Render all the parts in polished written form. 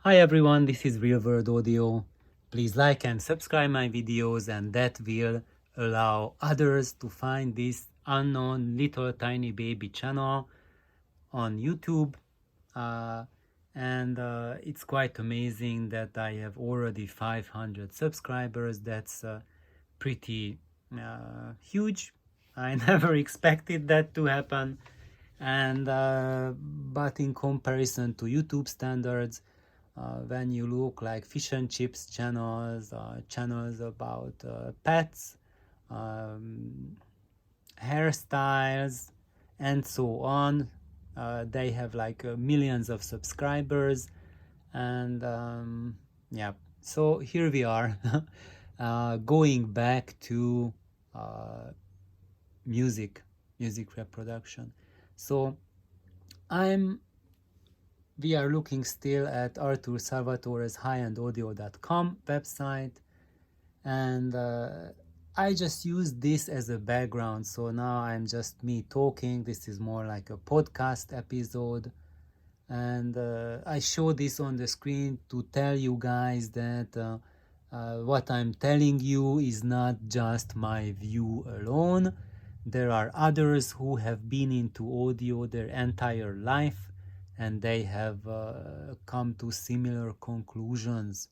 Hi everyone, this is Real World Audio. Please like and subscribe my videos, and that will allow others to find this unknown little tiny baby channel on YouTube. Uh, and it's quite amazing that I have already 500 subscribers. That's pretty huge. I never expected that to happen. But in comparison to YouTube standards, when you look like fish and chips channels, channels about pets, um, hairstyles, and so on, they have like millions of subscribers. And yeah, so here we are, going back to uh, music music reproduction. So I'm we are looking still at Artur Salvatore's highendaudio.com website, and I just use this as a background. So now I'm just me talking. This is more like a podcast episode, and I show this on the screen to tell you guys that what I'm telling you is not just my view alone. There are others who have been into audio their entire life, and they have come to similar conclusions.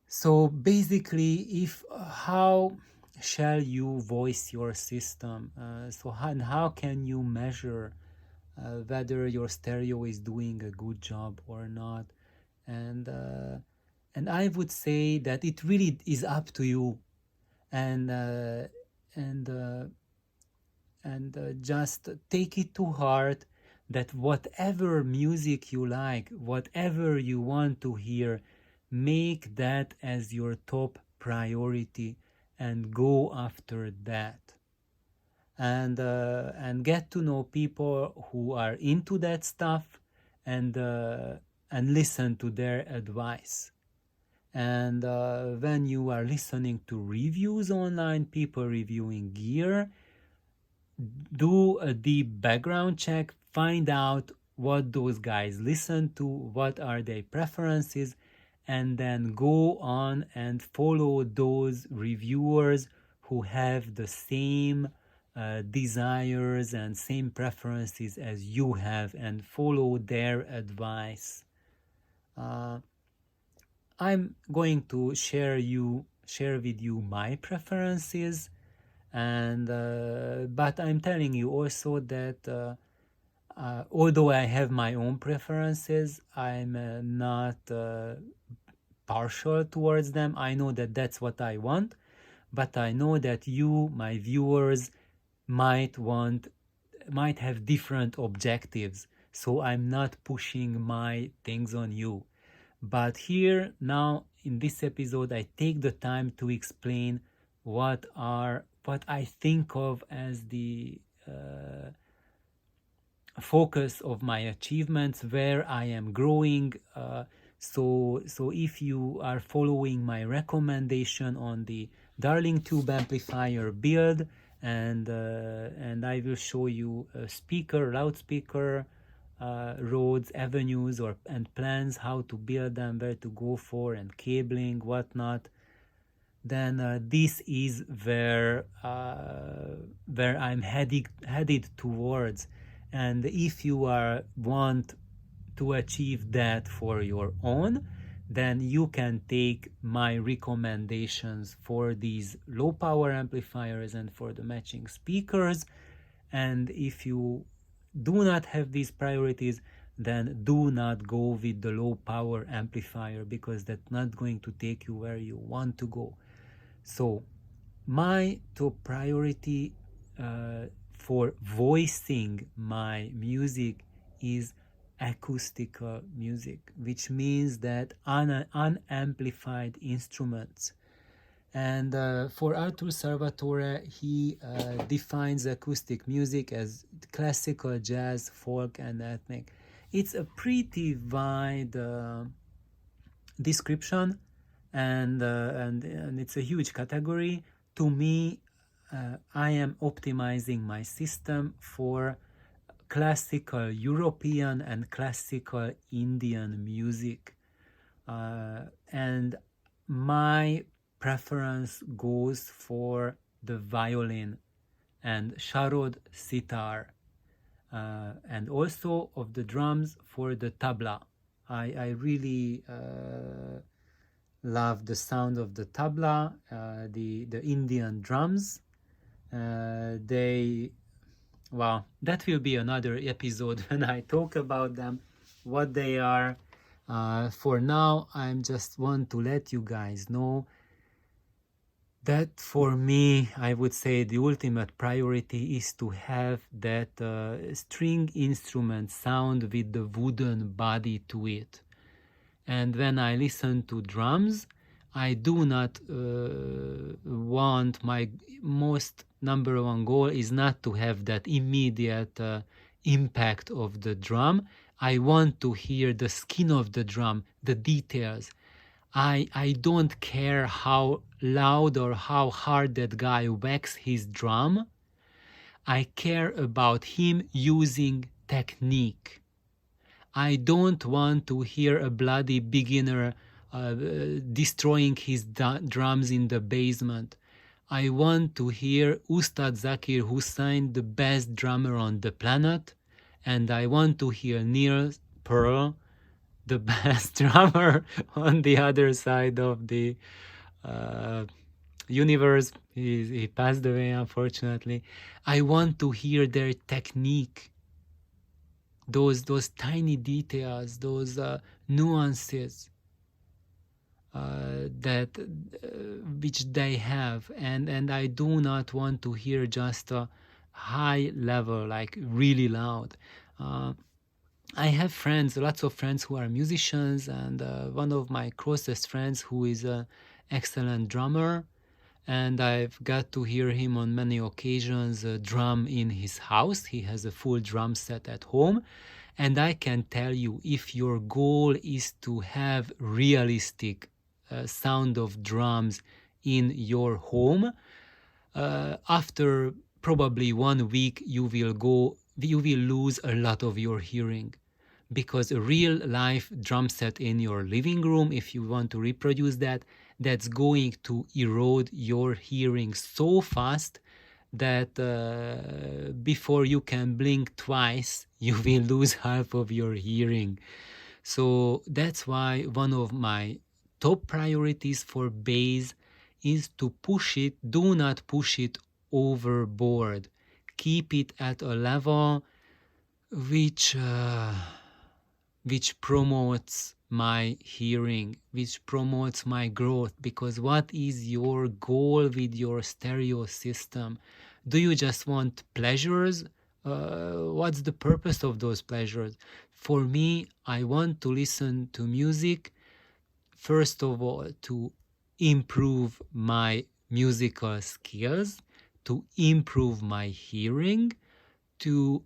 So basically, if how shall you voice your system? How can you measure whether your stereo is doing a good job or not? And uh, and I would say that it really is up to you, and uh, and uh, and just take it to heart that whatever music you like, whatever you want to hear, make that as your top priority and go after that. And get to know people who are into that stuff, and listen to their advice. And when you are listening to reviews online, people reviewing gear, do a deep background check, find out what those guys listen to, what are their preferences, and then go on and follow those reviewers who have the same desires and same preferences as you have, and follow their advice. Uh, I'm going to share with you my preferences, and but I'm telling you also that although I have my own preferences, I'm not partial towards them. I know that that's what I want, but I know that you, my viewers, might want might have different objectives. So I'm not pushing my things on you. But here now in this episode, I take the time to explain what I think of as the focus of my achievements, where I am growing. So if you are following my recommendation on the Darling Tube amplifier build, and I will show you a speaker, loudspeaker, roads, avenues, and plans, how to build them, where to go for, and cabling, whatnot. Then this is where I'm headed towards. And if you want to achieve that for your own, then you can take my recommendations for these low power amplifiers and for the matching speakers. And if you do not have these priorities, then do not go with the low power amplifier, because that's not going to take you where you want to go. So my top priority for voicing my music is acoustical music, which means that unamplified instruments. And for Artur Salvatore, he defines acoustic music as classical, jazz, folk, and ethnic. It's a pretty wide description, and it's a huge category. To me, I am optimizing my system for classical European and classical Indian music. And my preference goes for the violin and sharod sitar, and also of the drums for the tabla. I really love the sound of the tabla, the Indian drums. They, wow, that will be another episode when I talk about them, what they are. For now, I just want to let you guys know that for me, I would say the ultimate priority is to have that string instrument sound with the wooden body to it. And when I listen to drums, I do not want, my most number one goal is not to have that immediate impact of the drum. I want to hear the skin of the drum, the details. I don't care how loud or how hard that guy whacks his drum. I care about him using technique. I don't want to hear a bloody beginner destroying his drums in the basement. I want to hear Ustad Zakir Hussain, the best drummer on the planet, and I want to hear Neil Pearl, the best drummer on the other side of the universe. He passed away, unfortunately. I want to hear their technique, those tiny details, those nuances that which they have, and I do not want to hear just a high level, like really loud. I have friends, lots of friends who are musicians, and one of my closest friends who is an excellent drummer, and I've got to hear him on many occasions drum in his house. He has a full drum set at home, and I can tell you, if your goal is to have realistic sound of drums in your home, after probably 1 week you will lose a lot of your hearing, because a real life drum set in your living room, if you want to reproduce that, that's going to erode your hearing so fast that before you can blink twice, you will lose half of your hearing. So that's why one of my top priorities for bass is to push it. Do not push it overboard. Keep it at a level which promotes my hearing, which promotes my growth. Because what is your goal with your stereo system? Do you just want pleasures? What's the purpose of those pleasures? For me, I want to listen to music, first of all, to improve my musical skills, to improve my hearing, to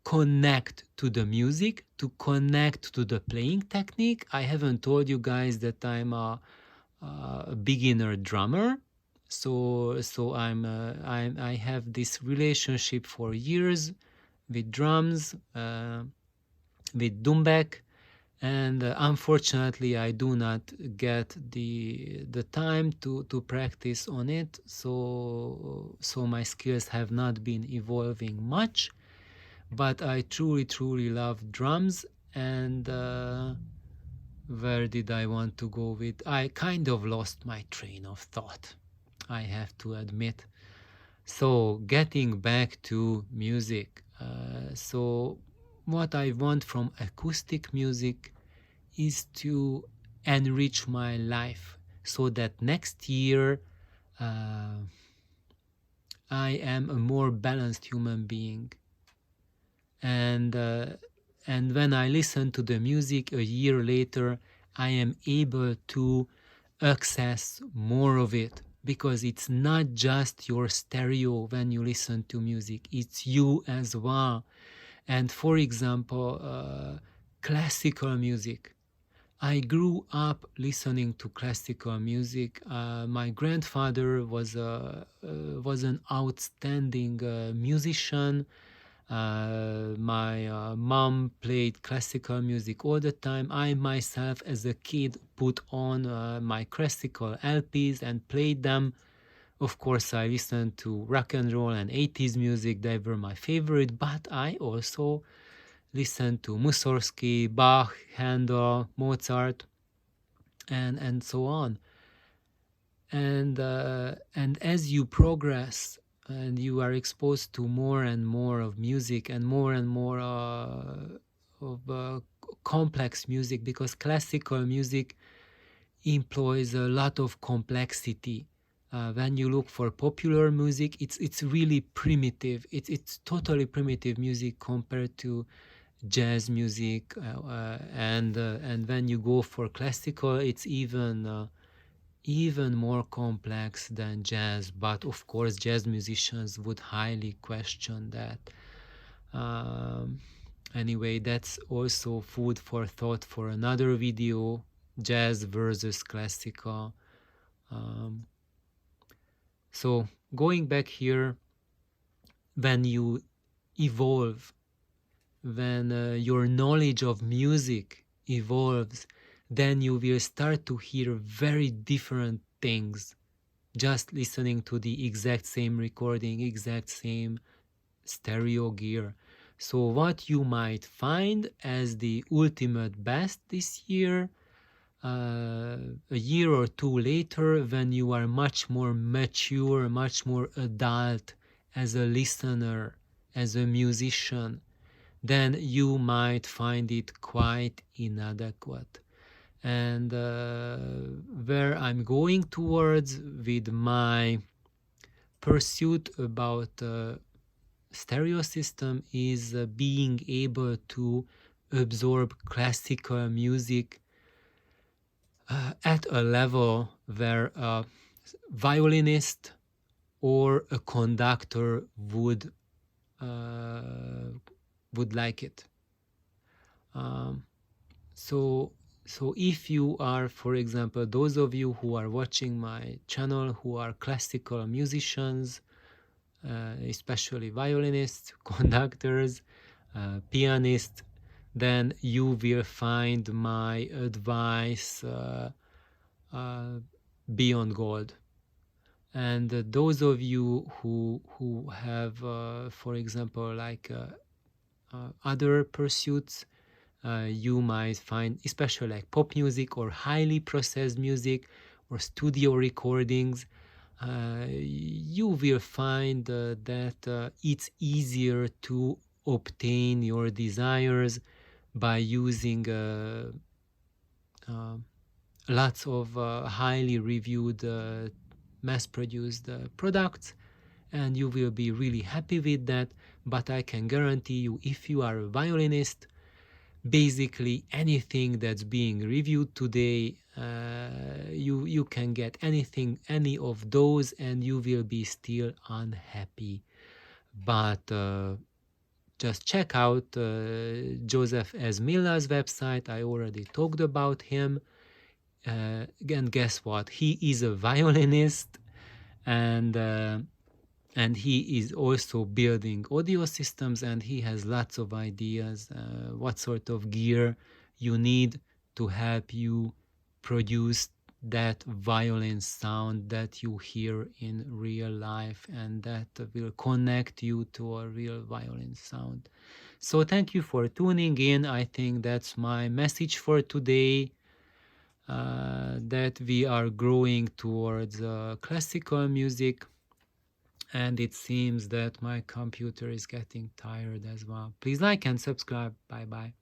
connect to the music, to connect to the playing technique. I haven't told you guys that I'm a beginner drummer, so I have this relationship for years with drums, with Dumbek, and unfortunately I do not get the time to practice on it, so my skills have not been evolving much. But I truly love drums. And where did I want to go with? I kind of lost my train of thought, I have to admit. So getting back to music, so what I want from acoustic music is to enrich my life, so that next year I am a more balanced human being. And when I listen to the music a year later, I am able to access more of it, because it's not just your stereo when you listen to music, it's you as well. And for example, classical music. I grew up listening to classical music. My grandfather was an outstanding musician. My mom played classical music all the time. I myself, as a kid, put on my classical LPs and played them. Of course, I listened to rock and roll and 80s music. They were my favorite, but I also listened to Mussorgsky, Bach, Handel, Mozart, and so on. And as you progress and you are exposed to more and more of music and more of complex music, because classical music employs a lot of complexity. When you look for popular music, it's really primitive. It's totally primitive music compared to jazz music, and when you go for classical, it's even more complex than jazz. But of course, jazz musicians would highly question that. Anyway, that's also food for thought for another video, jazz versus classical. So going back here, when you evolve, when your knowledge of music evolves, then you will start to hear very different things just listening to the exact same recording, exact same stereo gear. So what you might find as the ultimate best this year, a year or two later, when you are much more mature, much more adult as a listener, as a musician, then you might find it quite inadequate. And where I'm going towards with my pursuit about stereo system is being able to absorb classical music at a level where a violinist or a conductor would like it. So if you are, for example, those of you who are watching my channel who are classical musicians, especially violinists, conductors, pianists, then you will find my advice beyond gold. And those of you who have, for example, like other pursuits, you might find, especially like pop music or highly processed music or studio recordings, you will find that it's easier to obtain your desires by using lots of highly reviewed mass-produced products, and you will be really happy with that. But I can guarantee you, if you are a violinist, basically anything that's being reviewed today, you can get any of those, and you will be still unhappy. But just check out Joseph S. Milla's website. I already talked about him. Again, guess what? He is a violinist, and he is also building audio systems, and he has lots of ideas what sort of gear you need to help you produce that violin sound that you hear in real life, and that will connect you to a real violin sound. So thank you for tuning in. I think that's my message for today, that we are growing towards classical music. And it seems that my computer is getting tired as well. Please like and subscribe. Bye bye.